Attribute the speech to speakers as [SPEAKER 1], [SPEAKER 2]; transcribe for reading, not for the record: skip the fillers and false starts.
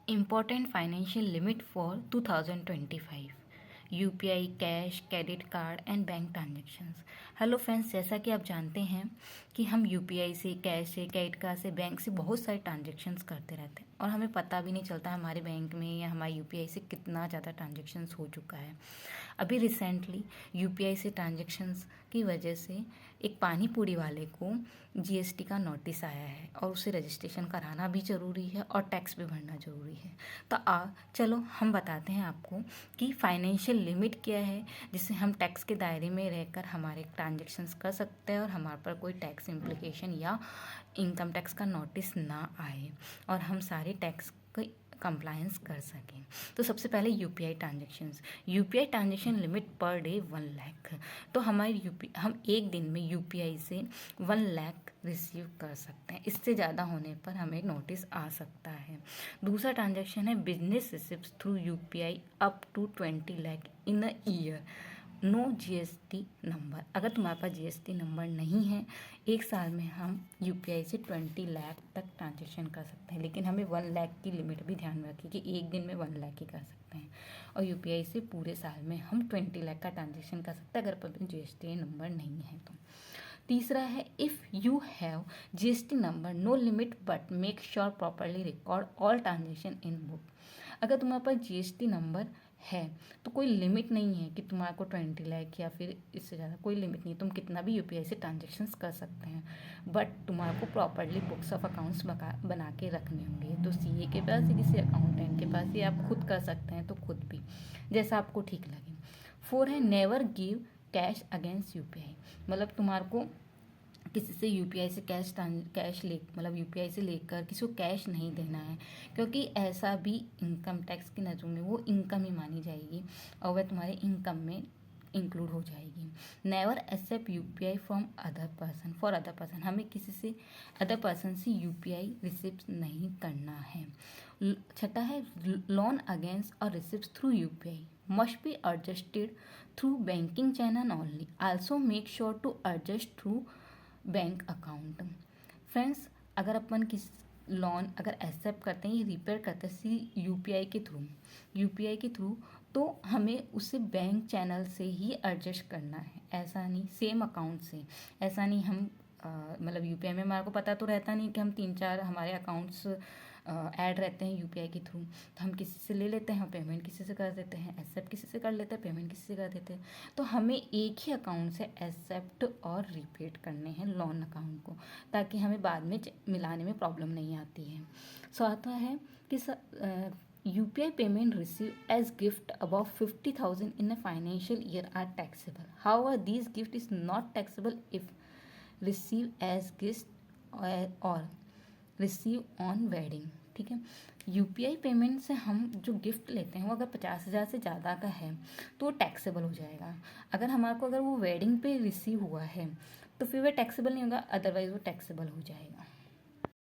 [SPEAKER 1] Important financial limit for 2025 UPI, cash, credit card and bank transactions. Hello friends, जैसा कि आप जानते हैं कि हम यूपीआई से, कैश से, क्रेडिट कार्ड से, बैंक से बहुत सारे ट्रांजेक्शन्स करते रहते हैं और हमें पता भी नहीं चलता हमारे बैंक में या हमारे यूपीआई से कितना ज़्यादा ट्रांजेक्शन्स हो चुका है। अभी रिसेंटली यूपीआई से ट्रांजेक्शन्स की वजह से एक पानी पूरी वाले को जीएसटी का नोटिस आया है और उसे रजिस्ट्रेशन कराना भी ज़रूरी है और टैक्स भी भरना ज़रूरी है। तो चलो हम बताते हैं आपको कि फाइनेंशियल लिमिट क्या है जिससे हम टैक्स के दायरे में रहकर हमारे ट्रांजेक्शन्स कर सकते हैं और हमारे पर कोई टैक्स इम्प्लीकेशन या इनकम टैक्स का नोटिस ना आए और हम सारे टैक्स को कंप्लायंस कर सकें। तो सबसे पहले UPI transaction limit per day 1 lakh. तो हम एक दिन में यूपीआई से 1 लाख रिसीव कर सकते हैं। इससे ज़्यादा होने पर हमें नोटिस आ सकता है। दूसरा ट्रांजैक्शन है business receipt through UPI up to 20 lakh in a year, no GST number. अगर तुम्हारे पास जीएसटी नंबर नहीं है, एक साल में हम यूपीआई से 20 लाख तक ट्रांजेक्शन कर सकते हैं, लेकिन हमें 1 लाख की लिमिट भी ध्यान में रखिए कि एक दिन में 1 लाख ही कर सकते हैं और यूपीआई से पूरे साल में हम 20 लाख का ट्रांजेक्शन कर सकते हैं अगर पर जीएसटी नंबर नहीं है तो। तीसरा है if you have GST number no limit but make sure properly record all transaction in book. अगर तुम्हारे पास जीएसटी नंबर है तो कोई लिमिट नहीं है कि तुम्हारे को 20 लाख या फिर इससे ज़्यादा कोई लिमिट नहीं, तुम कितना भी यूपीआई से ट्रांजेक्शन्स कर सकते हैं, बट तुम्हारे को प्रॉपरली बुक्स ऑफ अकाउंट्स बना के रखने होंगे। तो सीए के पास या किसी अकाउंटेंट के पास, या आप खुद कर सकते हैं तो खुद भी, जैसा आपको ठीक लगे। 4 है never give cash against UPI. मतलब तुम्हारे को किसी से यूपीआई से यूपीआई से लेकर किसी को कैश नहीं देना है, क्योंकि ऐसा भी इनकम टैक्स की नज़रों में वो इनकम ही मानी जाएगी और वह तुम्हारे इनकम में इंक्लूड हो जाएगी। Never accept UPI from other person. हमें किसी से अदर पर्सन से यूपीआई रिसिप्ट नहीं करना है। छठा है लोन अगेंस्ट और receipt through UPI must be adjusted through banking channel only. Also make sure to adjust through bank account. Friends, अगर अपन किस लोन अगर एक्सेप्ट करते हैं या रिपेयर करते हैं यूपीआई के थ्रू तो हमें उसे बैंक चैनल से ही एडजस्ट करना है, ऐसा नहीं सेम अकाउंट से। ऐसा नहीं हम मतलब यूपीआई में हमारे को पता तो रहता नहीं कि हम 3-4 हमारे अकाउंट्स ऐड रहते हैं यूपीआई के थ्रू, तो हम किसी से ले लेते हैं, पेमेंट किसी से कर देते हैं, एक्सेप्ट किसी से कर लेते हैं, पेमेंट किसी से कर देते हैं। तो हमें एक ही अकाउंट से एक्सेप्ट और रिपेड करने हैं लोन अकाउंट को, ताकि हमें बाद में मिलाने में प्रॉब्लम नहीं आती है। चौथा है कि UPI payment receive as gift above 50,000 in a financial year are taxable. However this gift is not taxable if receive as gift और रिसीव ऑन वेडिंग। ठीक है, यूपीआई पेमेंट से हम जो गिफ्ट लेते हैं वो अगर 50,000 से ज़्यादा का है तो वो टैक्सेबल हो जाएगा। अगर वो वेडिंग पे रिसीव हुआ है तो फिर वह टैक्सेबल नहीं होगा, अदरवाइज वो टैक्सेबल हो जाएगा।